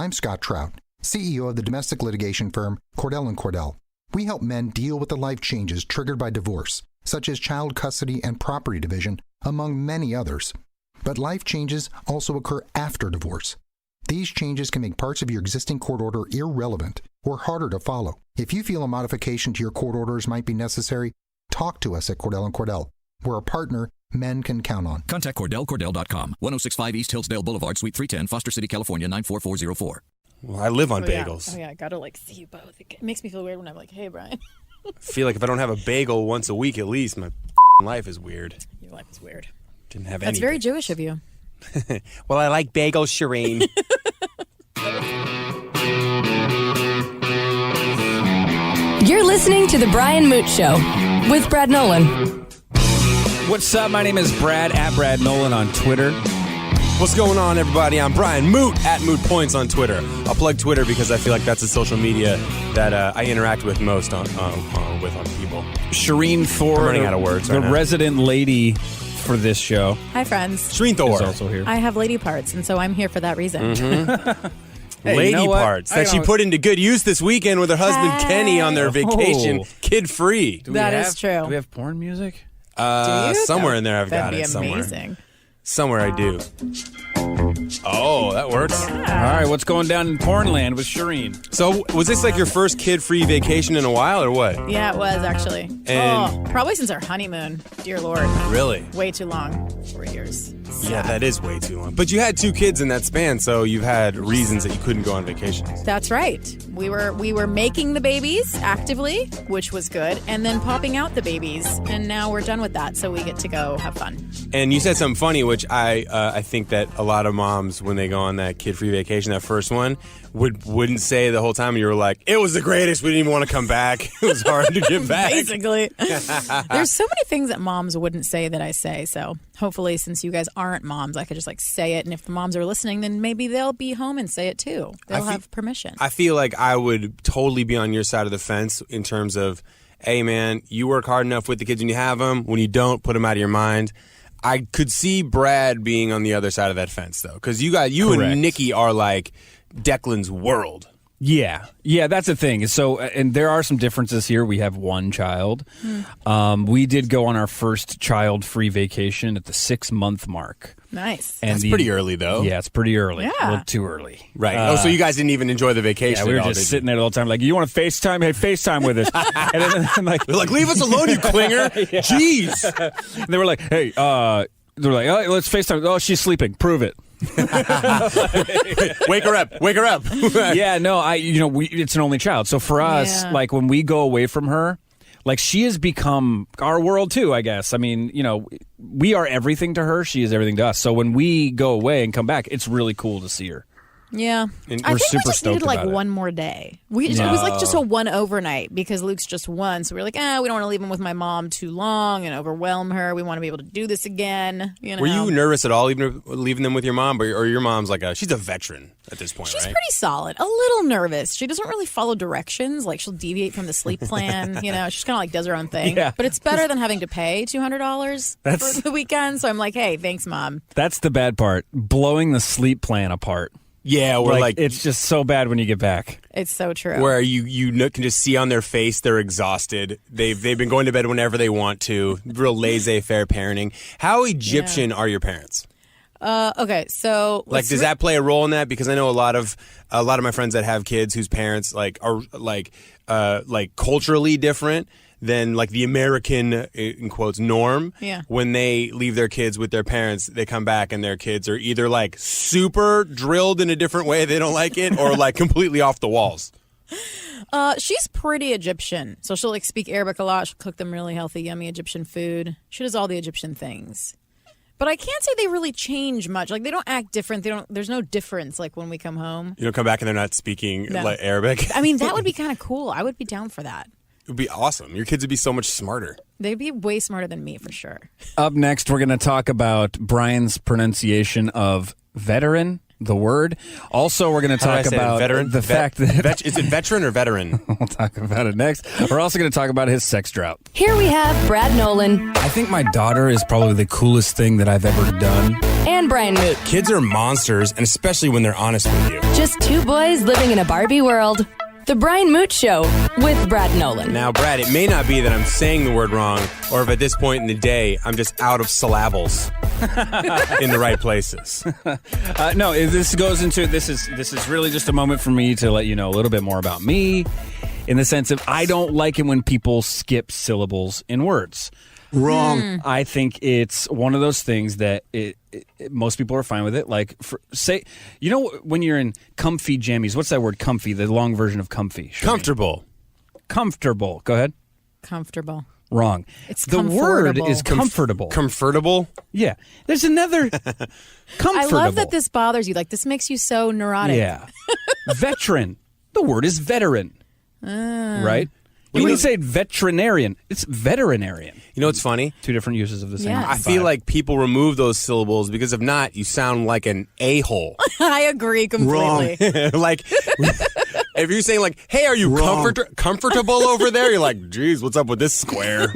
I'm Scott Trout, CEO of the domestic litigation firm Cordell & Cordell. We help men deal with the life changes triggered by divorce, such as child custody and property division, among many others. But life changes also occur after divorce. These changes can make parts of your existing court order irrelevant or harder to follow. If you feel a modification to your court orders might be necessary, talk to us at Cordell & Cordell. We're a partner men can count on. Contact CordellCordell.com, 1065 East Hillsdale Boulevard, Suite 310, Foster City, California, 94404. Well, I live on bagels. Yeah. I gotta see you both. It makes me feel weird when I'm like, hey, Brian. I feel like if I don't have a bagel once a week at least, my life is weird. Your life is weird. Didn't have That's any. very Jewish of you. Well, I like bagels, Shereen. You're listening to The Brian Moote Show with Brad Nolan. What's up? My name is Brad, at Brad Nolan on Twitter. What's going on, everybody? I'm Brian Moote, at Moote Points on Twitter. I'll plug Twitter because I feel like that's the social media that I interact with most on people. Shireen Thor, I'm running out of words the right now. resident lady for this show. Hi, friends. Shereen Thor. Is also here. I have lady parts, and so I'm here for that reason. Mm-hmm. Hey, Lady you know what? parts that she put into good use this weekend with her husband Kenny on their vacation, Oh. kid-free. That is true. Do we have porn music? Do you? Somewhere in there I've got That'd it. be Somewhere. amazing. Somewhere I do. Oh, that works. All right, what's going down in Pornland with Shireen? So, was this like your first kid-free vacation in a while, or what? Yeah, it was actually. And- probably since our honeymoon. Dear Lord. Really? Way too long. 4 years. Yeah, that is way too long. But you had 2 kids in that span, so you've had reasons that you couldn't go on vacations. That's right. We were making the babies actively, which was good, and then popping out the babies, and now we're done with that, so we get to go have fun. And you said something funny, which I think that a lot of moms, when they go on that kid-free vacation, that first one, wouldn't say the whole time. And you were like, it was the greatest. We didn't even want to come back. It was hard to get back. Basically. There's so many things that moms wouldn't say that I say, so hopefully since you guys aren't moms, I could just say it, and if the moms are listening, then maybe they'll be home and say it too. They'll have permission. I feel like I would totally be on your side of the fence in terms of, hey, man, you work hard enough with the kids when you have them. When you don't, put them out of your mind. I could see Brad being on the other side of that fence, though, because you Correct. and Nikki are like Declan's world. Yeah, that's the thing. So, and there are some differences here. We have one child. We did go on our first child-free vacation at the 6-month mark. Nice. And That's pretty early, though. Yeah, it's pretty early. Yeah. A little too early. Right. So you guys didn't even enjoy the vacation Yeah, we were at all, just did you? sitting there the whole time like, you want to FaceTime? Hey, FaceTime with us. And then They're like, leave us alone, you clinger. Jeez. they were like, hey, they were like, oh, let's FaceTime. Oh, she's sleeping. Prove it. Wake her up. Wake her up. Yeah, no, it's an only child. So for us, Yeah. like when we go away from her, like she has become our world too, I guess. I mean, we are everything to her. She is everything to us. So when we go away and come back, it's really cool to see her. Yeah. And I we're think we super just needed stoked about it. one more day. It was like just a one overnight because Luke's just one. So we were like, we don't want to leave him with my mom too long and overwhelm her. We want to be able to do this again. Were you nervous at all even leaving them with your mom? Or your mom's like she's a veteran at this point, She's right? pretty solid. A little nervous. She doesn't really follow directions. Like she'll deviate from the sleep plan. She just kind of like does her own thing. Yeah. But it's better than having to pay $200 for the weekend. So I'm like, hey, thanks, Mom. That's the bad part. Blowing the sleep plan apart. Yeah, we're like it's just so bad when you get back. It's so true. where you can just see on their face they're exhausted. They've been going to bed whenever they want to. Real laissez-faire parenting. How Egyptian are your parents? Okay, so Does that play a role in that? Because I know a lot of my friends that have kids whose parents are culturally different than like the American in quotes norm. Yeah. When they leave their kids with their parents, they come back and their kids are either like super drilled in a different way, they don't like it, or like completely off the walls. She's pretty Egyptian, so she'll speak Arabic a lot. She'll cook them really healthy, yummy Egyptian food. She does all the Egyptian things. But I can't say they really change much. Like they don't act different. There's no difference. Like when we come home, You don't come back and they're not speaking No. like Arabic. I mean that would be kind of cool. I would be down for that. It would be awesome. Your kids would be so much smarter. They'd be way smarter than me for sure. Up next, we're going to talk about Brian's pronunciation of veteran, the word. Also, we're going to talk about veteran? the fact that... Is it veteran or veteran? We'll talk about it next. We're also going to talk about his sex drought. Here we have Brad Nolan. I think my daughter is probably the coolest thing that I've ever done. and Brian Moote. Kids are monsters, and especially when they're honest with you. Just two boys living in a Barbie world. The Brian Moote Show with Brad Nolan. Now, Brad, it may not be that I'm saying the word wrong, or if at this point in the day, I'm just out of syllables in the right places. No, this goes into this is really just a moment for me to let you know a little bit more about me, in the sense of I don't like it when people skip syllables in words. Wrong. I think it's one of those things that most people are fine with it. Like, say, you know, when you're in comfy jammies, what's that word? Comfy, the long version of comfy. Comfortable. Comfortable. Go ahead. Comfortable. Wrong. It's the word comfortable. is comfortable. Comfortable? Yeah. There's another comfortable. I love that this bothers you. Like, this makes you so neurotic. Yeah. Veteran. The word is veteran. Right? You wouldn't say veterinarian. It's veterinarian. You know what's funny? Two different uses of the same. Yes. I feel like people remove those syllables because if not, you sound like an a-hole. I agree completely. Like, if you're saying like, hey, are you comfortable over there? You're like, geez, what's up with this square?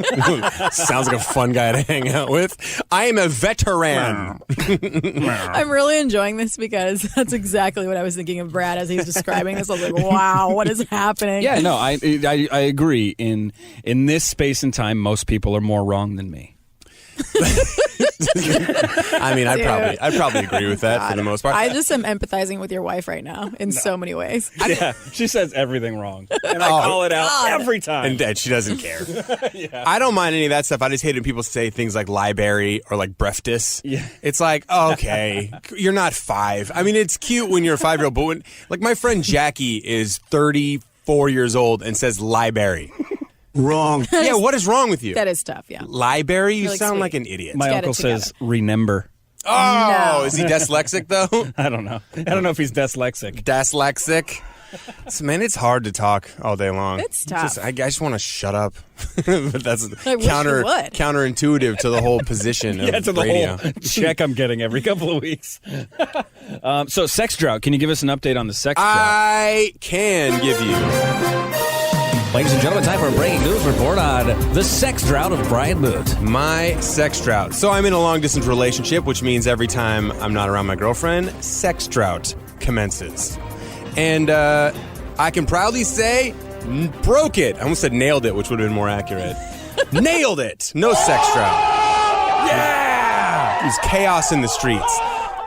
Sounds like a fun guy to hang out with. I am a veteran. I'm really enjoying this because that's exactly what I was thinking of Brad as he was describing this. I was like, wow, what is happening? Yeah, no, I agree. In this space and time, most people are more wrong than me. I mean, I'd probably agree with that for the most part. I just am empathizing with your wife right now in so many ways. Yeah, she says everything wrong, and I call it out every time. And she doesn't care. Yeah. I don't mind any of that stuff. I just hate when people say things like library or like breakfast. Yeah. It's like, okay, you're not 5. I mean, it's cute when you're a 5-year-old, but when, like, my friend Jackie is 34 years old and says library. Wrong. Yeah, what is wrong with you? That is tough, yeah. Library? You Really sound sweet. like an idiot. My Get uncle it together. says remember. Oh, No. is he dyslexic though? I don't know. I don't know if he's dyslexic. Dyslexic. So, man, it's hard to talk all day long. It's tough. I just want to shut up. But that's I wish you would. counterintuitive to the whole position of Yeah, to the radio. whole check I'm getting every couple of weeks. So, sex drought. Can you give us an update on the sex drought? I can give you Ladies and gentlemen, time for a breaking news report on the sex drought of Brian Moote. my sex drought. So I'm in a long-distance relationship, which means every time I'm not around my girlfriend, sex drought commences. And I can proudly say, broke it. I almost said nailed it, which would have been more accurate. Nailed it. No sex drought. Yeah! There's chaos in the streets.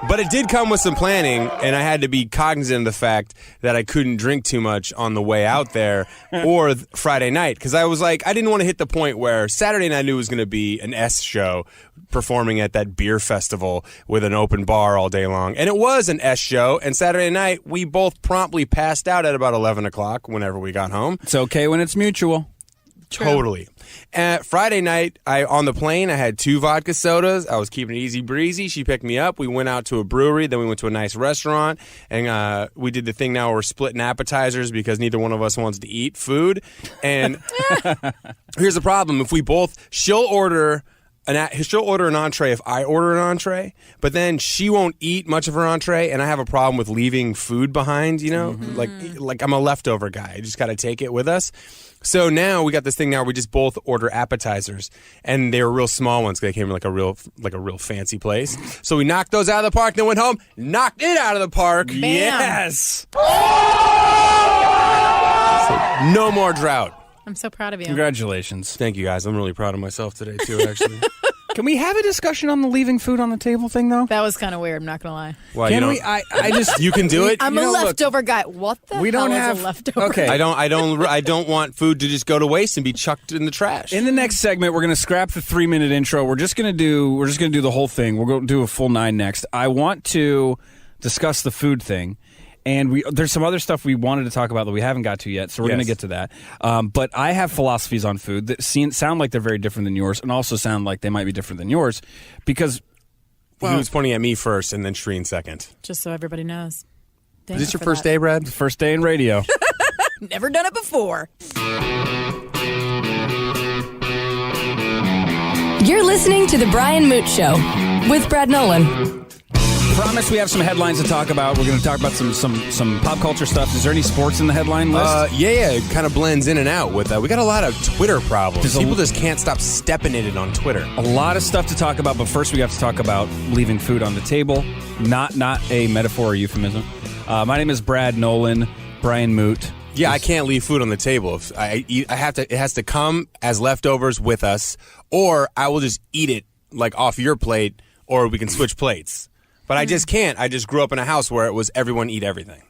But it did come with some planning, and I had to be cognizant of the fact that I couldn't drink too much on the way out there or Friday night. Because I was like, I didn't want to hit the point where Saturday night I knew it was going to be an S show performing at that beer festival with an open bar all day long. And it was an S show, and Saturday night we both promptly passed out at about 11 o'clock whenever we got home. It's okay when it's mutual. Totally. Friday night, on the plane, I had 2 vodka sodas. I was keeping it easy breezy. She picked me up. We went out to a brewery. Then we went to a nice restaurant. And we did the thing now where we're splitting appetizers because neither one of us wants to eat food. And here's the problem. If we both, she'll order an entree if I order an entree, but then she won't eat much of her entree, and I have a problem with leaving food behind, you know? Like I'm a leftover guy. I just got to take it with us. So now we got this thing now where we just both order appetizers, and they were real small ones because they came from like a real fancy place. So we knocked those out of the park, then went home, knocked it out of the park. Bam. Yes! So no more drought. I'm so proud of you. Congratulations. Thank you, guys. I'm really proud of myself today, too, actually. Can we have a discussion on the leaving food on the table thing, though? That was kind of weird, I'm not going to lie. Well, Can we? I just... You can do it? I'm You a know, look, leftover guy. What the we don't hell have is a leftover? Okay. I don't want food to just go to waste and be chucked in the trash. In the next segment, we're going to scrap the 3-minute intro. We're just going to do the whole thing. We're going to do a full 9 next. I want to discuss the food thing. And there's some other stuff we wanted to talk about that we haven't got to yet, so we're going to get to that. But I have philosophies on food that sound like they're very different than yours, and also sound like they might be different than yours, because he was pointing at me first, and then Shereen second. Just so everybody knows. Is this your first day, Brad? first day in radio. Never done it before. You're listening to The Brian Moote Show with Brad Nolan. promise we have some headlines to talk about. We're going to talk about some pop culture stuff. Is there any sports in the headline list? Yeah, it kind of blends in and out with that. We got a lot of Twitter problems. People just can't stop stepping in it on Twitter. A lot of stuff to talk about, but first we have to talk about leaving food on the table. Not a metaphor or euphemism. My name is Brad Nolan. Brian Moote. Yeah, I can't leave food on the table. If I have to. It has to come as leftovers with us, or I will just eat it like off your plate, or we can switch plates. But I just can't. I just grew up in a house where it was everyone eat everything.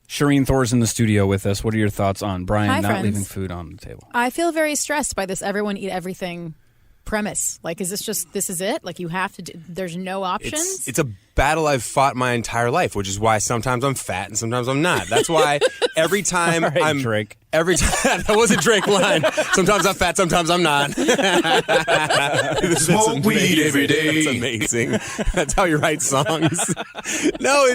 Shereen Thor's in the studio with us. What are your thoughts on Brian Hi, not friends. leaving food on the table? I feel very stressed by this everyone eat everything premise. Like, is this is it? Like, you have to do, there's no options? It's a battle I've fought my entire life, which is why sometimes I'm fat and sometimes I'm not. That's why every time All right, I'm Drake. Every time that was a Drake line. Sometimes I'm fat, sometimes I'm not. Smoke weed every day. That's amazing. That's how you write songs. No,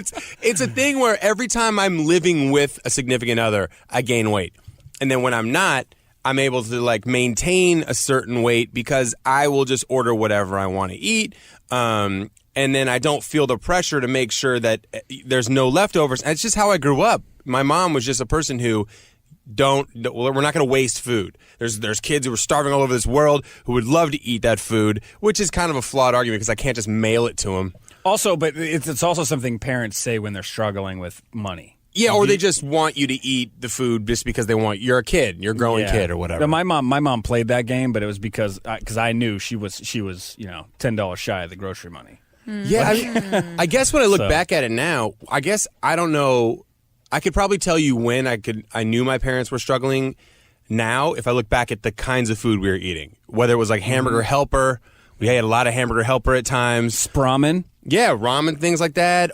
it's a thing where every time I'm living with a significant other, I gain weight. And then when I'm not, I'm able to like maintain a certain weight because I will just order whatever I want to eat. And then I don't feel the pressure to make sure that there's no leftovers. And it's just how I grew up. My mom was just a person who we're not going to waste food. There's kids who are starving all over this world who would love to eat that food, which is kind of a flawed argument because I can't just mail it to them. Also, but it's also something parents say when they're struggling with money. Yeah, or they just want you to eat the food just because you're a kid, you're a growing kid or whatever. No, my mom played that game, but it was because I knew she was $10 shy of the grocery money. Yeah, I guess when I look back at it now, I guess I don't know. I could probably tell you when I knew my parents were struggling. Now, if I look back at the kinds of food we were eating, whether it was like Hamburger Helper, we had a lot of Hamburger Helper at times. Spramen. Yeah, ramen, things like that.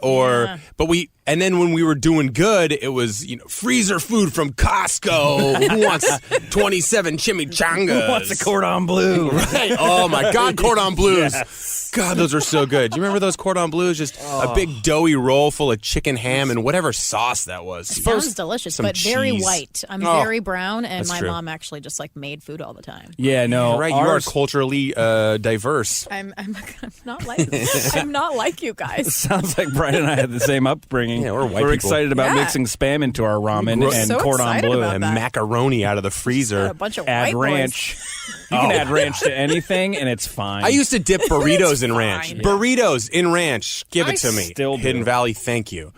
And then when we were doing good, it was, freezer food from Costco. Who wants 27 chimichangas? Who wants a cordon bleu? Right. Oh, my God, cordon bleus. Yes. God, those are so good. Do you remember those cordon bleus? Just a big doughy roll full of chicken ham and whatever sauce that was. Sounds delicious, some but very cheese. white. I'm very brown, and that's my true. mom actually just like made food all the time. Yeah, no. You're right, you are culturally diverse. I'm not like you guys. Sounds like Brian and I had the same upbringing. Yeah, we're white people. excited about mixing Spam into our ramen and so cordon excited bleu. about And that. macaroni out of the freezer. A bunch of Add white ranch. You can add ranch to anything, and it's fine. I used to dip burritos in ranch. fine. Burritos in ranch. Give it to me. still do. Hidden Valley, thank you.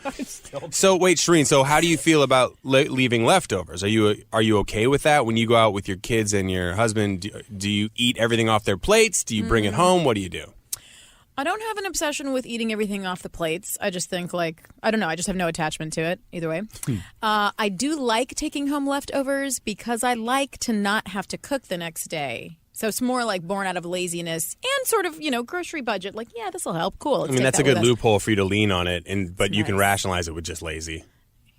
So wait, Shereen, so how do you feel about leaving leftovers? Are you okay with that when you go out with your kids and your husband? Do you eat everything off their plates? Do you bring it home? What do you do? I don't have an obsession with eating everything off the plates. I just think, I don't know, I just have no attachment to it either way. I do like taking home leftovers because I like to not have to cook the next day. So it's more like born out of laziness and sort of, grocery budget. Like, yeah, this will help. Cool. I mean, that's a good loophole for you to lean on it, but you can rationalize it with just lazy.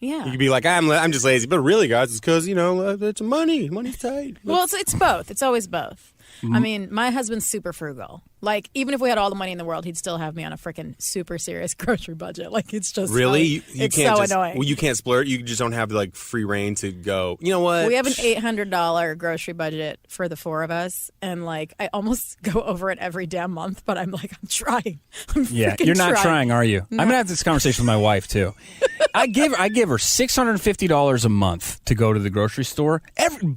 Yeah. You could be like, I'm just lazy. But really, guys, it's because, it's money. Money's tight. Well, it's both. It's always both. I mean, my husband's super frugal. Like, even if we had all the money in the world, he'd still have me on a freaking super serious grocery budget. Like, it's just Really? it's can't so just, annoying. Well, you can't splurge. You just don't have free reign to go. You know what? We have an $800 grocery budget for the four of us, and I almost go over it every damn month. But I'm trying. Yeah, you're not trying, are you? No. I'm gonna have this conversation with my wife too. I give her $650 a month to go to the grocery store.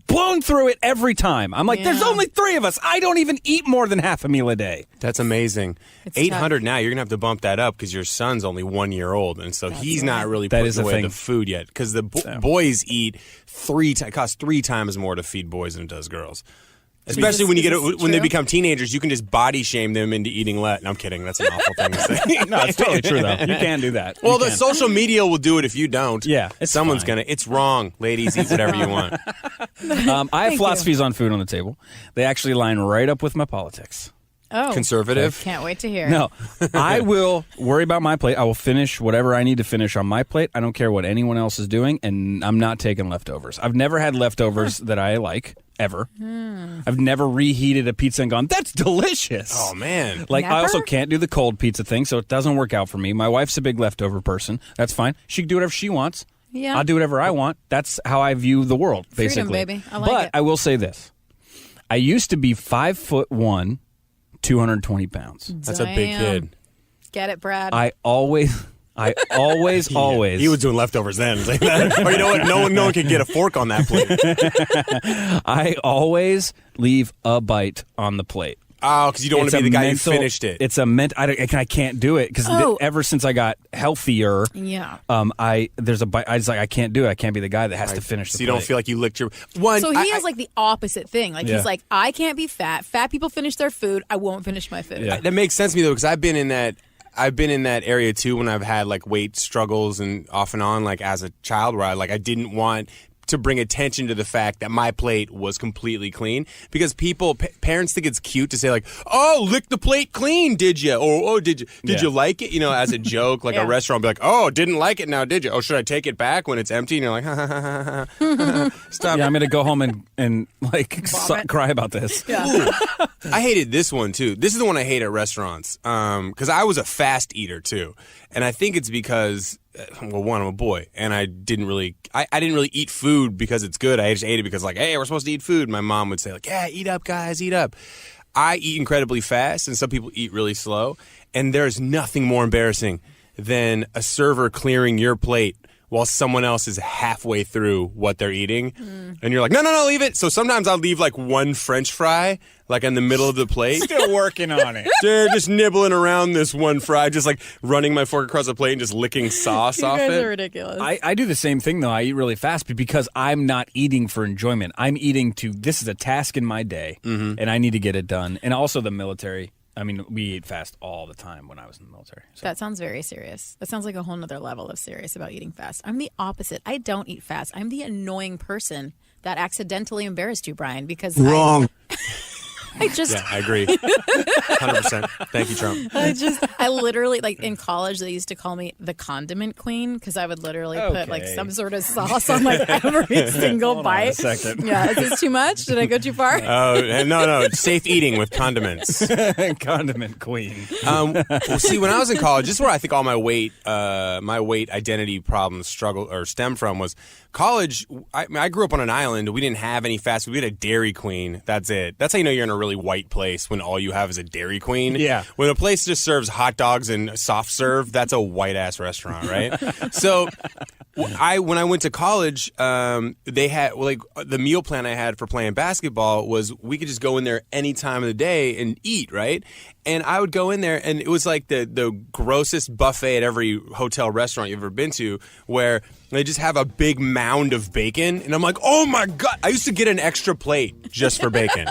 Blown through it every time. I'm like, there's only 3 of us. I don't even eat more than half a meal a day. That's amazing. It's 800 tough. now. You're gonna have to bump that up because your son's only 1 year old, and so he's not really putting away the food yet. Because the boys eat it costs 3 times more to feed boys than it does girls. Especially when they become teenagers, you can just body shame them into eating No, I'm kidding. That's an awful thing to say. No, it's totally true though. You can do that. Well, the social media will do it if you don't. Yeah, someone's gonna. It's wrong, ladies. Eat whatever you want. I have philosophies on food on the table. They actually line right up with my politics. Oh, Conservative. Can't wait to hear. No, I will worry about my plate. I will finish whatever I need to finish on my plate. I don't care what anyone else is doing, and I'm not taking leftovers. I've never had leftovers that I like, ever. I've never reheated a pizza and gone, that's delicious. Oh, man. I Never? also can't do the cold pizza thing, so it doesn't work out for me. My wife's a big leftover person. That's fine. She can do whatever she wants. Yeah. I'll do whatever I want. That's how I view the world, Freedom, basically. baby. I like but it. I will say this. I used to be 5'1", 220 pounds. That's a big kid. Get it, Brad? I always. He was doing leftovers then. It's like that. Or you know what? No one can get a fork on that plate. I always leave a bite on the plate. Oh, because you don't want to be the guy who finished it. It's I can't do it because ever since I got healthier, there's a bite. I can't do it. I can't be the guy that has to finish. So the you plate. don't feel like you licked your one. So he has like the opposite thing. Like he's like, I can't be fat. Fat people finish their food. I won't finish my food. Yeah. That makes sense to me though, because I've been in that area too when I've had like weight struggles and off and on, like as a child, where I didn't want to bring attention to the fact that my plate was completely clean, because parents think it's cute to say like, oh, lick the plate clean, did you? Or oh, did you like it? You know, as a joke, like a restaurant be like, oh, didn't like it now, did you? Oh, should I take it back when it's empty? And you're like, ha, ha, ha, ha, ha. Stop. Yeah, I'm gonna go home and cry about this. Yeah. Ooh, I hated this one too. This is the one I hate at restaurants, because I was a fast eater too, and I think it's because, well, one, I'm a boy, and I didn't really eat food because it's good. I just ate it because, like, hey, we're supposed to eat food. My mom would say, like, yeah, eat up, guys, eat up. I eat incredibly fast, and some people eat really slow, and there's nothing more embarrassing than a server clearing your plate while someone else is halfway through what they're eating. And you're like, no, leave it. So sometimes I'll leave like one French fry like in the middle of the plate. Still working on it. They're just nibbling around this one fry, just like running my fork across the plate and just licking sauce off it. You guys are ridiculous. I do the same thing, though. I eat really fast because I'm not eating for enjoyment. I'm eating this is a task in my day, and I need to get it done. And also the military. I mean, we ate fast all the time when I was in the military. So. That sounds very serious. That sounds like a whole nother level of serious about eating fast. I'm the opposite. I don't eat fast. I'm the annoying person that accidentally embarrassed you, Brian, because Wrong. I just... Yeah, I agree. 100%. Thank you, Trump. I literally, like, in college, they used to call me the condiment queen because I would literally put, like, some sort of sauce on, like, every single bite. On a second. Yeah, is this too much? Did I go too far? Oh, no. Safe eating with condiments. Condiment queen. Well, see, when I was in college, this is where I think all my weight identity problems stem from was college. I grew up on an island. We didn't have any fast food. We had a Dairy Queen. That's it. That's how you know you're in a really white place, when all you have is a Dairy Queen. Yeah. When a place just serves hot dogs and soft serve, that's a white ass restaurant, right? So when I went to college, they had the meal plan I had for playing basketball was we could just go in there any time of the day and eat, right? And I would go in there, and it was like the grossest buffet at every hotel restaurant you've ever been to, where they just have a big mound of bacon. And I'm like, oh my God. I used to get an extra plate just for bacon.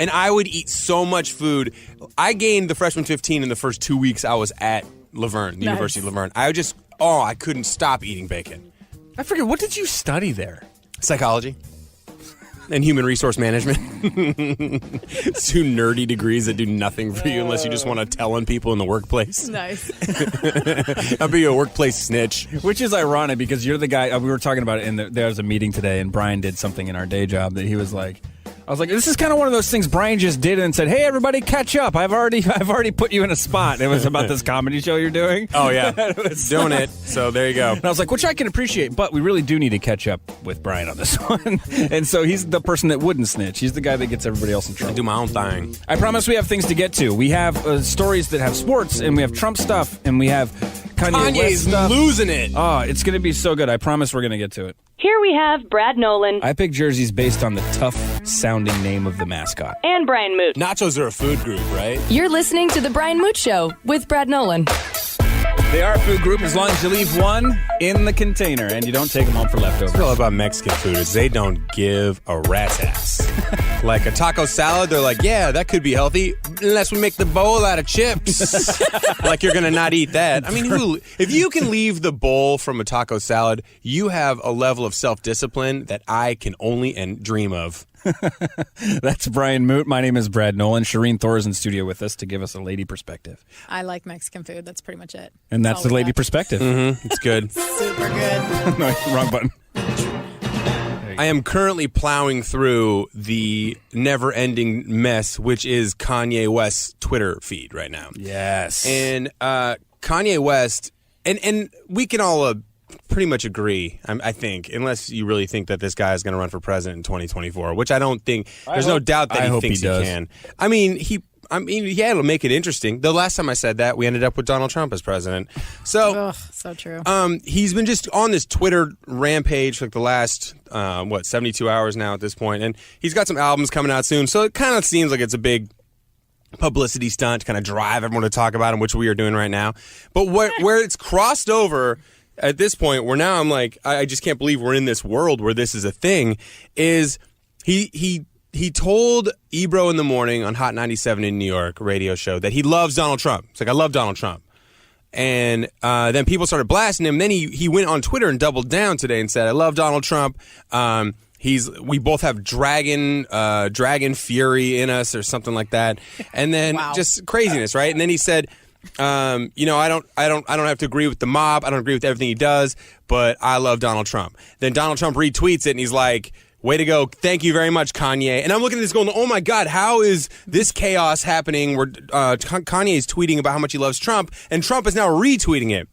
And I would eat so much food. I gained the freshman 15 in the first 2 weeks I was at Laverne, the University of Laverne. I couldn't stop eating bacon. I forget, what did you study there? Psychology. And human resource management. It's two nerdy degrees that do nothing for you unless you just want to tell on people in the workplace. Nice. I'll be a workplace snitch. Which is ironic because you're the guy, we were talking about it, there was a meeting today, and Brian did something in our day job that he was like, I was like, this is kind of one of those things Brian just did and said, hey, everybody, catch up. I've already put you in a spot. It was about this comedy show you're doing. Oh, yeah. Doing it. So there you go. And I was like, which I can appreciate, but we really do need to catch up with Brian on this one. And so he's the person that wouldn't snitch. He's the guy that gets everybody else in trouble. I do my own thing. I promise we have things to get to. We have stories that have sports, and we have Trump stuff, and we have Kanye's stuff. Losing it. Oh, it's going to be so good. I promise we're going to get to it. Here we have Brad Nolan I picked jerseys based on the tough-sounding name of the mascot. and Brian Moote. Nachos are a food group, right? You're listening to The Brian Moote Show with Brad Nolan. They are a food group as long as you leave one in the container and you don't take them home for leftovers. What's all about Mexican food is they don't give a rat's ass. Like a taco salad, they're like, yeah, that could be healthy unless we make the bowl out of chips. Like you're going to not eat that. I mean, if you can leave the bowl from a taco salad, you have a level of self-discipline that I can only dream of. That's Brian Moote. My name is Brad Nolan. Shereen Thor is in studio with us to give us a lady perspective. I like Mexican food. That's pretty much it. And that's the lady perspective. Mm-hmm. It's good. Super good. No, wrong button. I am currently plowing through the never-ending mess, which is Kanye West's Twitter feed right now. Yes. And Kanye West, and we can all pretty much agree, I think, unless you really think that this guy is going to run for president in 2024, which I don't think. There's no doubt that he thinks he can. I mean, I mean, yeah, it'll make it interesting. The last time I said that, we ended up with Donald Trump as president. So, Ugh, so true. he's been just on this Twitter rampage for like the last 72 hours now at this point, and he's got some albums coming out soon. So it kind of seems like it's a big publicity stunt to kind of drive everyone to talk about him, which we are doing right now. But where it's crossed over at this point, where now I'm like, I just can't believe we're in this world where this is a thing, is he told Ebro in the Morning on Hot 97 in New York, radio show, that he loves Donald Trump. It's like, I love Donald Trump. And then people started blasting him. Then he went on Twitter and doubled down today and said, I love Donald Trump. We both have dragon fury in us or something like that. And then just craziness, right? And then he said, I don't have to agree with the mob. I don't agree with everything he does, but I love Donald Trump. Then Donald Trump retweets it and he's like, way to go. Thank you very much, Kanye. And I'm looking at this going, oh my God, how is this chaos happening where Kanye is tweeting about how much he loves Trump and Trump is now retweeting it.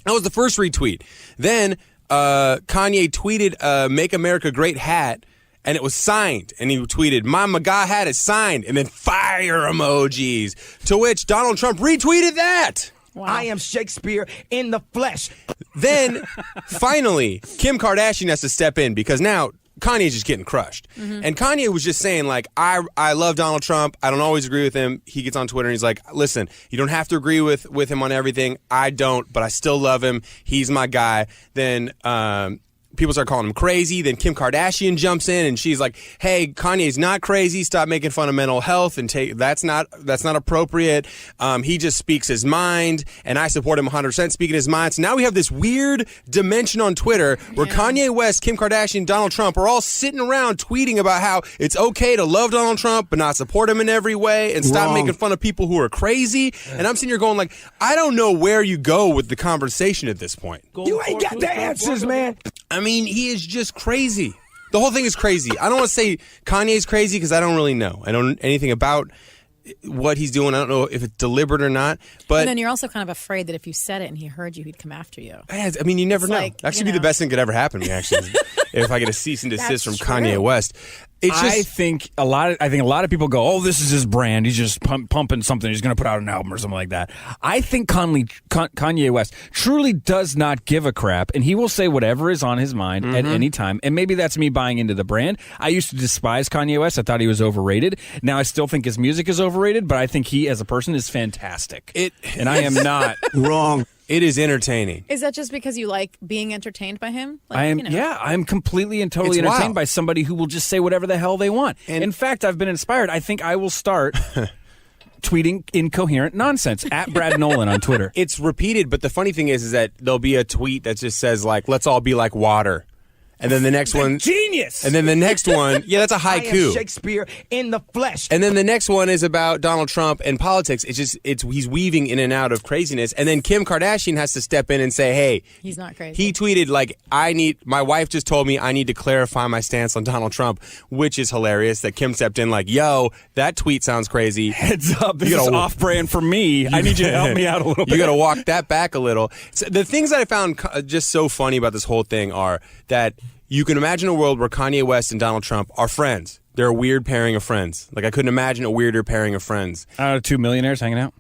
That was the first retweet. Then Kanye tweeted a Make America Great hat, and it was signed. And he tweeted, my MAGA hat is signed, and then fire emojis. To which Donald Trump retweeted that. Wow. I am Shakespeare in the flesh. Then, finally, Kim Kardashian has to step in because now Kanye's just getting crushed. Mm-hmm. And Kanye was just saying, like, I love Donald Trump. I don't always agree with him. He gets on Twitter and he's like, listen, you don't have to agree with him on everything. I don't, but I still love him. He's my guy. Then people start calling him crazy. Then Kim Kardashian jumps in and she's like, hey, Kanye's not crazy. Stop making fun of mental health and that's not appropriate. He just speaks his mind and I support him 100% speaking his mind. So now we have this weird dimension on Twitter where Kanye West, Kim Kardashian, Donald Trump are all sitting around tweeting about how it's okay to love Donald Trump but not support him in every way and stop making fun of people who are crazy. And I'm sitting here going like, I don't know where you go with the conversation at this point. You ain't got the answers, man. I mean, he is just crazy. The whole thing is crazy. I don't want to say Kanye's crazy because I don't really know. I don't know anything about what he's doing. I don't know if it's deliberate or not. But and then you're also kind of afraid that if you said it and he heard you, he'd come after you. I mean, you never know. Like, that should be the best thing that could ever happen to me, actually, if I get a cease and desist from true. Kanye West. It's just, I think a lot of people go, oh, this is his brand. He's just pumping something. He's going to put out an album or something like that. I think Kanye West truly does not give a crap, and he will say whatever is on his mind at any time. And maybe that's me buying into the brand. I used to despise Kanye West. I thought he was overrated. Now I still think his music is overrated, but I think he, as a person, is fantastic. And I am not. Wrong. It is entertaining. Is that just because you like being entertained by him? Like, I am. Yeah, I'm completely and totally It's entertained wild. by somebody who will just say whatever the hell they want. And in fact, I've been inspired. I think I will start tweeting incoherent nonsense at Brad Nolan on Twitter. It's repeated, but the funny thing is that there'll be a tweet that just says, like, let's all be like water. And then the next one, genius. And then the next one, yeah, that's a I am haiku. Shakespeare in the flesh. And then the next one is about Donald Trump and politics. He's weaving in and out of craziness. And then Kim Kardashian has to step in and say, hey, he's not crazy. He tweeted, like, my wife just told me I need to clarify my stance on Donald Trump, which is hilarious that Kim stepped in like, yo, that tweet sounds crazy. Heads up, this is off-brand for me. I need you to help me out a little bit. You got to walk that back a little. So the things that I found just so funny about this whole thing are that you can imagine a world where Kanye West and Donald Trump are friends. They're a weird pairing of friends. Like, I couldn't imagine a weirder pairing of friends. Two millionaires hanging out?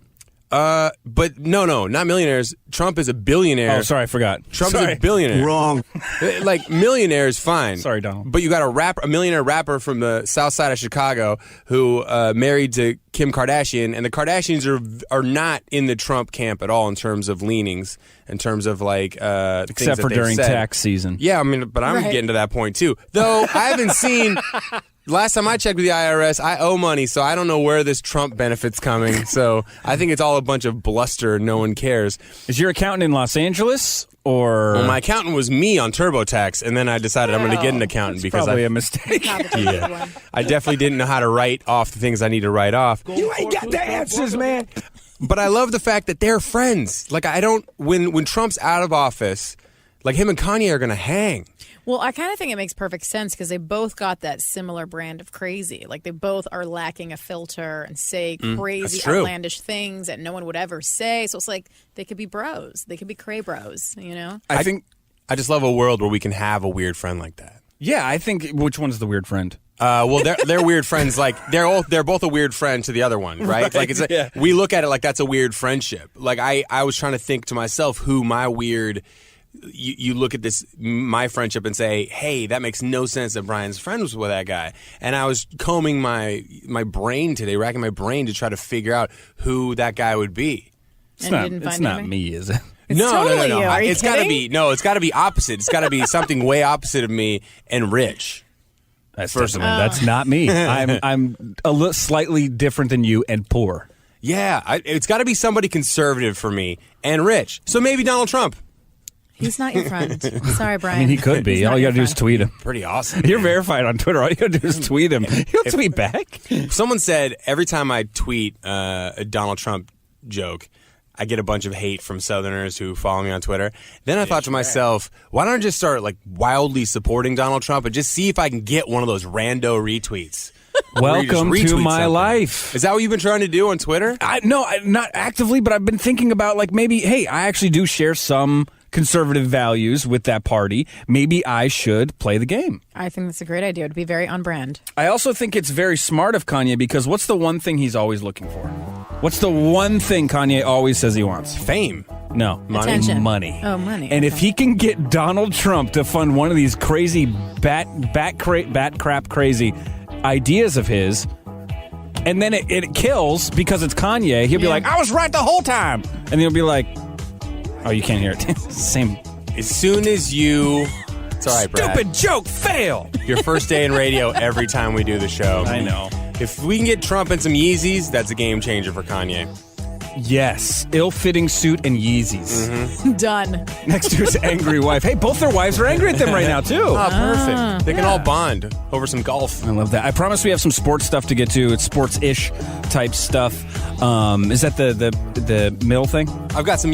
But no, not millionaires. Trump is a billionaire. Oh, sorry, I forgot. Trump is a billionaire. Wrong. Like, millionaire is fine. Sorry, Donald. But you got a millionaire rapper from the south side of Chicago who married to Kim Kardashian, and the Kardashians are not in the Trump camp at all in terms of leanings, in terms of like except for during tax season. Yeah, I mean, but I'm getting to that point too. Though I haven't seen. Last time I checked with the IRS, I owe money, so I don't know where this Trump benefit's coming. So I think it's all a bunch of bluster. No one cares. Is your accountant in Los Angeles? Or well, my accountant was me on TurboTax, and then I decided I'm going to get an accountant because probably a mistake. Yeah, I definitely didn't know how to write off the things I need to write off. You ain't got the answers, man. But I love the fact that they're friends. Like, I don't when Trump's out of office, like, him and Kanye are going to hang. Well, I kind of think it makes perfect sense because they both got that similar brand of crazy. Like, they both are lacking a filter and say crazy, outlandish things that no one would ever say. So it's like they could be bros. They could be cray bros, you know? I just love a world where we can have a weird friend like that. Yeah, I think, which one's the weird friend? Well, they're weird friends. Like they're both a weird friend to the other one, right? Like it's we look at it like that's a weird friendship. Like I was trying to think to myself who my weird. You look at my friendship and say, hey, that makes no sense that Brian's friends with that guy. And I was combing my brain today, racking my brain to try to figure out who that guy would be. It's not me, is it? No. You. Are you It's got to kidding? be it's got to be opposite. It's got to be something way opposite of me and Rich. That's not me. I'm slightly different than you and poor. Yeah, it's got to be somebody conservative for me and rich. So maybe Donald Trump. He's not your friend. Sorry, Brian. I mean, he could be. All you got to do is tweet him. Pretty awesome. You're verified on Twitter. All you got to do is tweet him. He'll tweet back. Someone said every time I tweet a Donald Trump joke, I get a bunch of hate from Southerners who follow me on Twitter. Then I thought to myself, why don't I just start like wildly supporting Donald Trump and just see if I can get one of those rando retweets? Welcome to my life. Is that what you've been trying to do on Twitter? No, not actively, but I've been thinking about like maybe, hey, I actually do share some conservative values with that party. Maybe I should play the game. I think that's a great idea. It would be very on brand. I also think it's very smart of Kanye because what's the one thing he's always looking for? What's the one thing Kanye always says he wants? Fame. No. Money. Attention. Money. Oh, money. And okay. if he can get Donald Trump to fund one of these crazy bat crap crazy ideas of his, and then it kills because it's Kanye, he'll be like, I was right the whole time. And he'll be like, oh, you can't hear it. Same. As soon as you... It's all right, Brad. Stupid joke, fail. Your first day in radio every time we do the show. I know. If we can get Trump and some Yeezys, that's a game changer for Kanye. Yes. Ill-fitting suit and Yeezys. Mm-hmm. Done. Next to his angry wife. Hey, both their wives are angry at them right now, too. Oh, perfect. They can all bond over some golf. I love that. I promise we have some sports stuff to get to. It's sports-ish type stuff. Is that the Mill thing? I've got some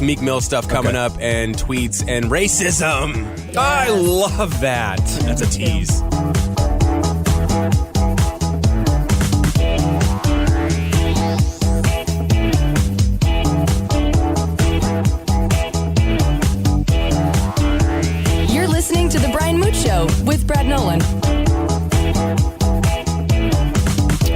Meek Mill stuff coming up and tweets and racism. Yes. I love that. That's a tease. You're listening to The Brian Moote Show with Brad Nolan.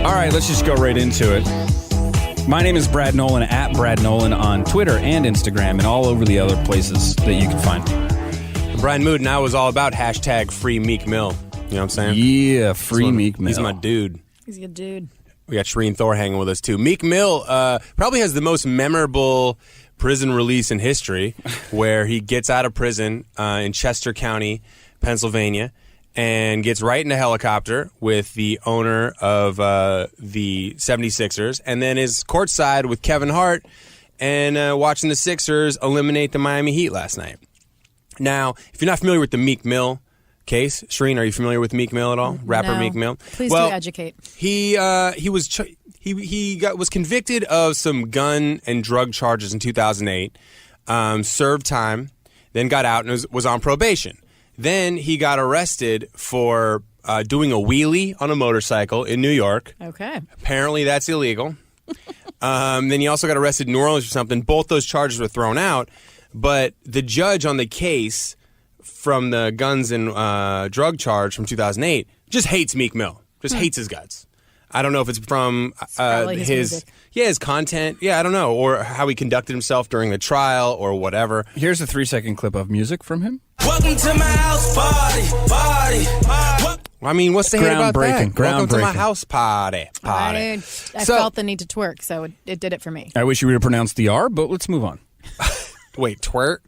All right, let's just go right into it. My name is Brad Nolan, at Brad Nolan on Twitter and Instagram and all over the other places that you can find me. Brian Moote and I was all about hashtag free Meek Mill. You know what I'm saying? Yeah, free Meek Mill. He's my dude. He's a good dude. We got Shereen Thor hanging with us, too. Meek Mill probably has the most memorable prison release in history where he gets out of prison in Chester County, Pennsylvania, and gets right in a helicopter with the owner of the 76ers, and then is courtside with Kevin Hart and watching the Sixers eliminate the Miami Heat last night. Now, if you're not familiar with the Meek Mill case, Shereen, are you familiar with Meek Mill at all? Rapper No. Meek Mill? Please do educate. He was convicted of some gun and drug charges in 2008, served time, then got out and was on probation. Then he got arrested for doing a wheelie on a motorcycle in New York. Okay. Apparently that's illegal. Then he also got arrested in New Orleans for something. Both those charges were thrown out. But the judge on the case from the guns and drug charge from 2008 just hates Meek Mill. Just hates his guts. I don't know if it's from his content. Yeah, I don't know. Or how he conducted himself during the trial or whatever. Here's a 3-second clip of music from him. Welcome to my house party. I mean, what's the hate about that? Groundbreaking. Welcome to my house party. I felt the need to twerk, so it did it for me. I wish you would have pronounced the R, but let's move on. Wait, twerk?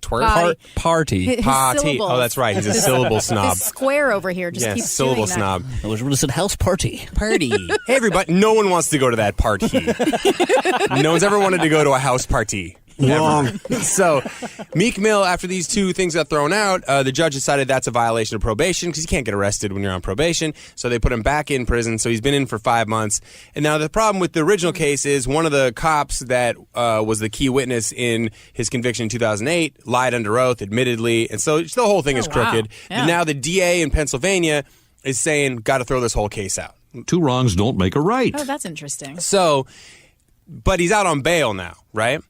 Party. His Party. syllables. Oh, that's right. He's a syllable snob. This square over here just Yes, keeps syllable doing that. snob. I was going to say house party. Party. Hey, everybody. No one wants to go to that party. No one's ever wanted to go to a house party. Wrong. So, Meek Mill, after these two things got thrown out, the judge decided that's a violation of probation because you can't get arrested when you're on probation. So they put him back in prison. So he's been in for 5 months. And now the problem with the original case is one of the cops that was the key witness in his conviction in 2008 lied under oath, admittedly. And so the whole thing is crooked. Yeah. And now the DA in Pennsylvania is saying, got to throw this whole case out. Two wrongs don't make a right. Oh, that's interesting. So, but he's out on bail now, right?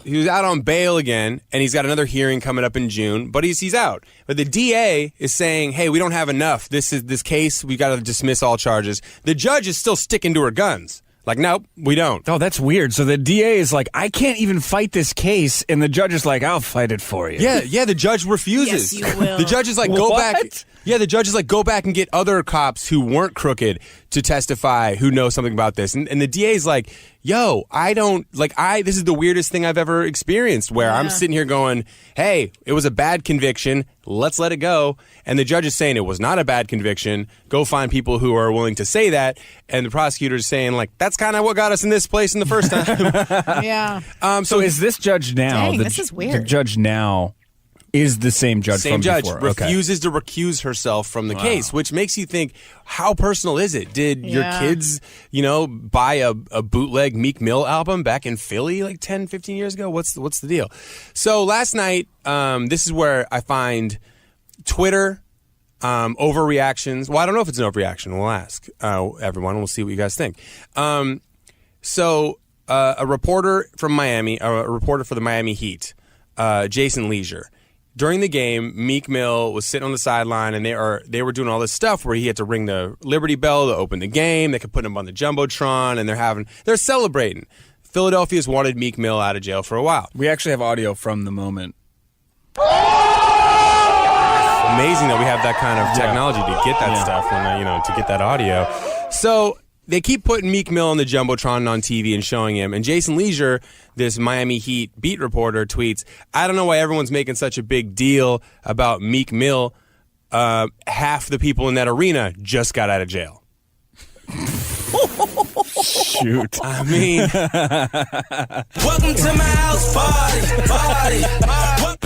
He was out on bail again, and he's got another hearing coming up in June, but he's out. But the DA is saying, hey, we don't have enough. This case, we got to dismiss all charges. The judge is still sticking to her guns. Like, nope, we don't. Oh, that's weird. So the DA is like, I can't even fight this case, and the judge is like, I'll fight it for you. Yeah, the judge refuses. Yes, you will. The judge is like, go back. Yeah, the judge is like, go back and get other cops who weren't crooked to testify who know something about this. And the DA is like, yo, this is the weirdest thing I've ever experienced, where I'm sitting here going, hey, it was a bad conviction. Let's let it go. And the judge is saying it was not a bad conviction. Go find people who are willing to say that. And the prosecutor is saying, like, that's kind of what got us in this place in the first time. Yeah. So is this judge now? Dang, this is weird. The judge now is the same judge Same from judge before. refuses to recuse herself from the case, which makes you think, how personal is it? Did your kids, buy a bootleg Meek Mill album back in Philly like 10, 15 years ago? What's the deal? So last night, this is where I find Twitter overreactions. Well, I don't know if it's an overreaction. We'll ask everyone. We'll see what you guys think. So a reporter from Miami, a reporter for the Miami Heat, Jason Leisure. During the game, Meek Mill was sitting on the sideline, and they were doing all this stuff where he had to ring the Liberty Bell to open the game. They could put him on the Jumbotron, and they're celebrating. Philadelphia's wanted Meek Mill out of jail for a while. We actually have audio from the moment. Amazing that we have that kind of technology to get that stuff, to get that audio. So they keep putting Meek Mill on the Jumbotron on TV and showing him. And Jason Leisure, this Miami Heat beat reporter, tweets, I don't know why everyone's making such a big deal about Meek Mill. Half the people in that arena just got out of jail. Shoot. I mean. Welcome to my house party.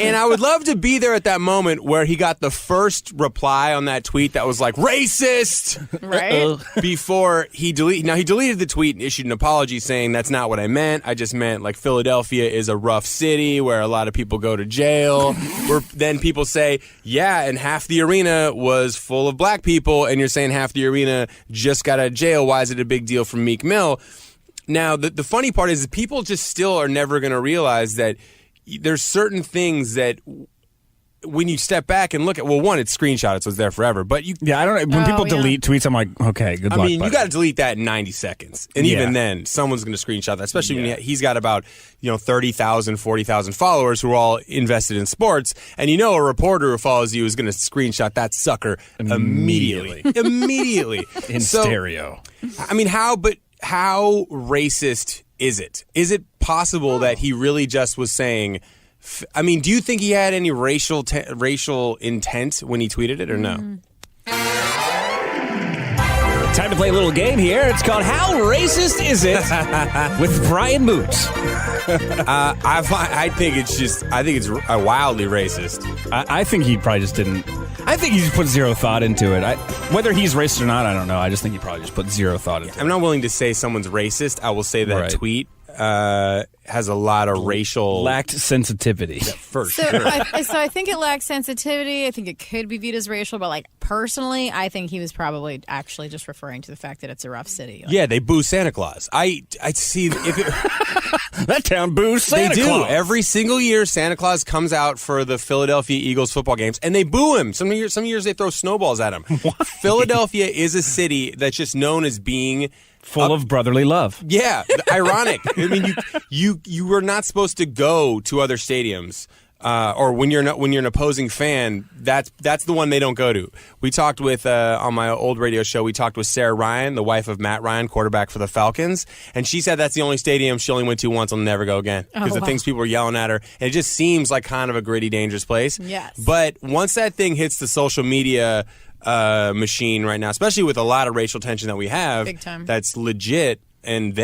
And I would love to be there at that moment where he got the first reply on that tweet that was like, racist! Right? Before he deleted. Now, he deleted the tweet and issued an apology saying, that's not what I meant. I just meant, like, Philadelphia is a rough city where a lot of people go to jail. Where then people say, yeah, and half the arena was full of black people, and you're saying half the arena just got out of jail. Why is it a big deal for Meek Mill? Now, the funny part is people just still are never going to realize that there's certain things that when you step back and look at, well, one, it's screenshotted, so it's there forever. But I don't know. When people delete tweets, I'm like, okay, good luck. I mean, buddy. you got to delete that in 90 seconds. And even then, someone's going to screenshot that, especially when he's got about 30,000, 40,000 followers who are all invested in sports. And a reporter who follows you is going to screenshot that sucker immediately. Immediately. In stereo. I mean, how racist is it? Is it possible that he really just was saying, I mean, do you think he had any racial intent when he tweeted it or no? Time to play a little game here. It's called How Racist Is It? With Brian Moote. I think it's wildly racist. I think he probably just didn't. I think he just put zero thought into it. Whether he's racist or not, I don't know. I just think he probably just put zero thought into it. I'm not willing to say someone's racist. I will say that tweet has a lot of racial... Lacked sensitivity. For sure. So I think it lacks sensitivity. I think it could be viewed as racial, but personally, I think he was probably actually just referring to the fact that it's a rough city. Yeah, they boo Santa Claus. I see... If it, that town boos Santa Claus. They do. Every single year, Santa Claus comes out for the Philadelphia Eagles football games, and they boo him. Some years they throw snowballs at him. Why? Philadelphia is a city that's just known as being... full of brotherly love. Yeah, ironic. I mean, you were not supposed to go to other stadiums, or when you're an opposing fan. That's the one they don't go to. We talked with on my old radio show. We talked with Sarah Ryan, the wife of Matt Ryan, quarterback for the Falcons, and she said that's the only stadium she only went to once and will never go again because the things people were yelling at her. And it just seems like kind of a gritty, dangerous place. Yes. But once that thing hits the social media machine right now, especially with a lot of racial tension that we have, big time. That's legit and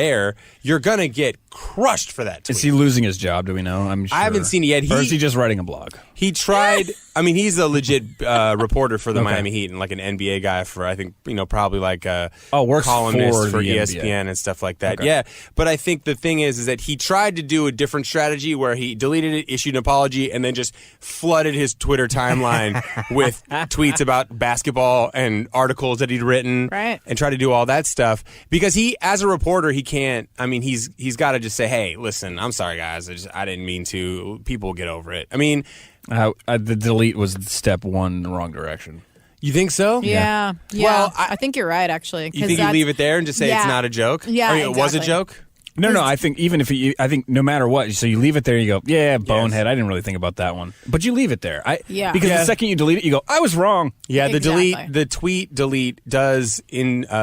you're gonna get crushed for that tweet. Is he losing his job? Do we know? I'm sure. I haven't seen it yet. Or is he just writing a blog? He tried. I mean, he's a legit reporter for the Miami Heat and like an NBA guy for, I think, probably like works columnist for the ESPN NBA. and stuff like that. Okay. Yeah, but I think the thing is that he tried to do a different strategy where he deleted it, issued an apology, and then just flooded his Twitter timeline with tweets about basketball and articles that he'd written, right, and tried to do all that stuff because he, as a reporter, reporter, he can't. I mean, he's got to just say, "Hey, listen, I'm sorry, guys. I didn't mean to. People will get over it." I mean, the delete was step one in the wrong direction. You think so? Yeah. Well, I think you're right, actually. You think you leave it there and just say it's not a joke? Yeah, I mean, it was a joke? No. I think I think no matter what, so you leave it there. And you go, yeah, bonehead. I didn't really think about that one, but you leave it there. Because the second you delete it, you go, I was wrong. Yeah, the tweet delete does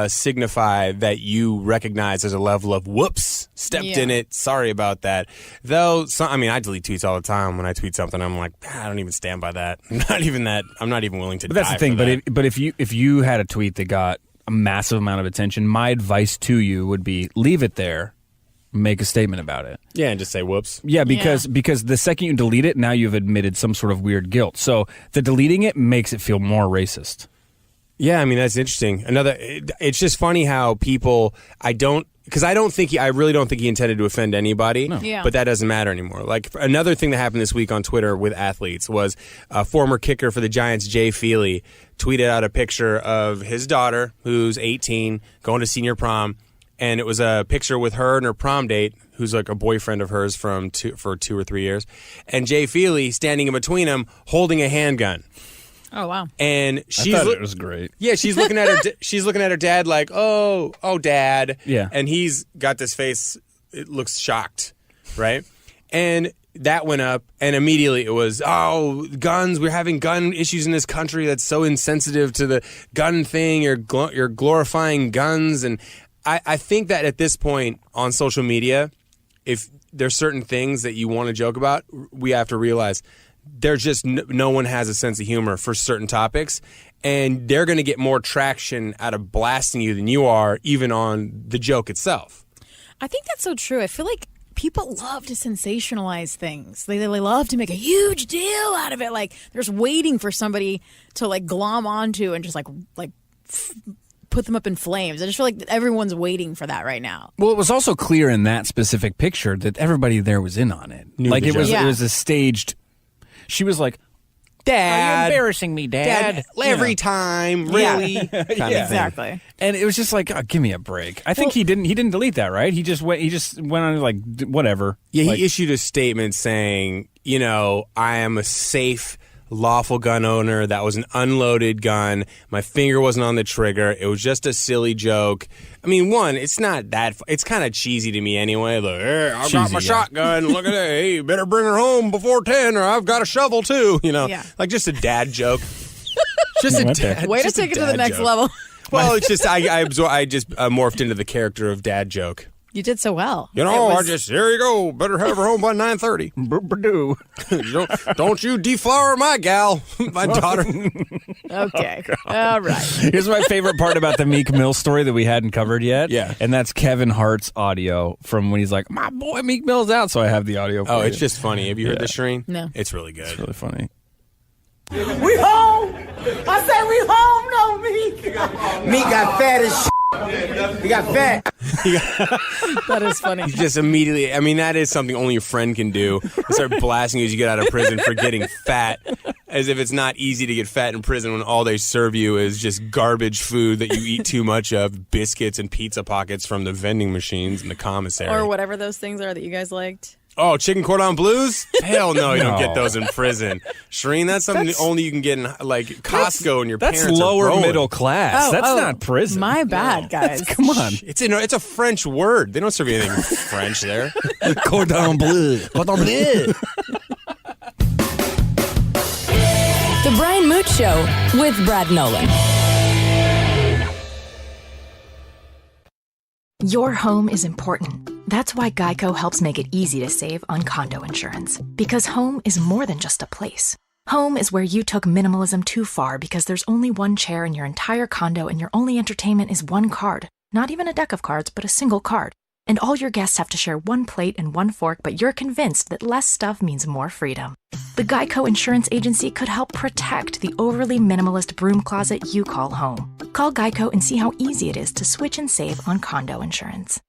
signify that you recognize there's a level of whoops, stepped in it. Sorry about that. Though, I delete tweets all the time. When I tweet something, I'm like, I don't even stand by that. I'm not even willing to. But that's the thing. But if you had a tweet that got a massive amount of attention, my advice to you would be leave it there. Make a statement about it. Yeah, and just say whoops. Yeah, because the second you delete it, now you've admitted some sort of weird guilt. So the deleting it makes it feel more racist. Yeah, I mean, that's interesting. It's just funny how people, I really don't think he intended to offend anybody, but that doesn't matter anymore. Like, another thing that happened this week on Twitter with athletes was a former kicker for the Giants, Jay Feely, tweeted out a picture of his daughter, who's 18, going to senior prom. And it was a picture with her and her prom date, who's like a boyfriend of hers for 2 or 3 years. And Jay Feely standing in between them, holding a handgun. Oh, wow. And I thought it was great. Yeah, she's looking at her. She's looking at her dad like, oh, Dad. Yeah. And he's got this face. It looks shocked, right? And that went up, and immediately it was, guns. We're having gun issues in this country. That's so insensitive to the gun thing. You're glorifying guns. And I think that at this point on social media, if there's certain things that you want to joke about, we have to realize there's just no one has a sense of humor for certain topics, and they're going to get more traction out of blasting you than you are, even on the joke itself. I think that's so true. I feel like people love to sensationalize things. They love to make a huge deal out of it. Like, they're just waiting for somebody to like glom onto and just like put them up in flames. I just feel like everyone's waiting for that right now. Well, it was also clear in that specific picture that everybody there was in on it. It was a staged. She was like, "Dad, you're embarrassing me, Dad. Every time, really." Exactly. And it was just like, give me a break. I think he didn't delete that, right? He just went on like whatever. Yeah, like, he issued a statement saying, I am a safe, lawful gun owner. That was an unloaded gun. My finger wasn't on the trigger. It was just a silly joke. I mean, it's not that. It's kind of cheesy to me anyway. Like, hey, I've got my shotgun. Look at it. Hey, you better bring her home before 10, or I've got a shovel too. Like just a dad joke. Just a dad. Way to take it to the next level. Well, it's just I just morphed into the character of dad joke. You did so well. Here you go. Better have her home by 9:30. Don't you deflower my gal, my daughter. Okay. All right. Here's my favorite part about the Meek Mill story that we hadn't covered yet. Yeah. And that's Kevin Hart's audio from when he's like, my boy Meek Mill's out. So I have the audio for you. It's just funny. Have you heard this, Shereen? No. It's really good. It's really funny. We home. I said we home, no Meek. Meek got fat as shit. He got fat. That is funny. He's just immediately, that is something only your friend can do. Start blasting you as you get out of prison for getting fat. As if it's not easy to get fat in prison when all they serve you is just garbage food that you eat too much of, biscuits and pizza pockets from the vending machines in the commissary. Or whatever those things are that you guys liked. Oh, chicken cordon bleus? Hell no, you don't get those in prison. Shereen, that's something only you can get in like Costco and your parents are lower growing. Middle class. That's not prison. My bad, guys. Come on. It's a French word. They don't serve you anything French there. Cordon bleu. Cordon bleu. The Brian Moote Show with Brad Nolan. Your home is important. That's why Geico helps make it easy to save on condo insurance. Because home is more than just a place. Home is where you took minimalism too far because there's only one chair in your entire condo and your only entertainment is one card. Not even a deck of cards, but a single card. And all your guests have to share one plate and one fork, but you're convinced that less stuff means more freedom. The Geico Insurance Agency could help protect the overly minimalist broom closet you call home. Call Geico and see how easy it is to switch and save on condo insurance.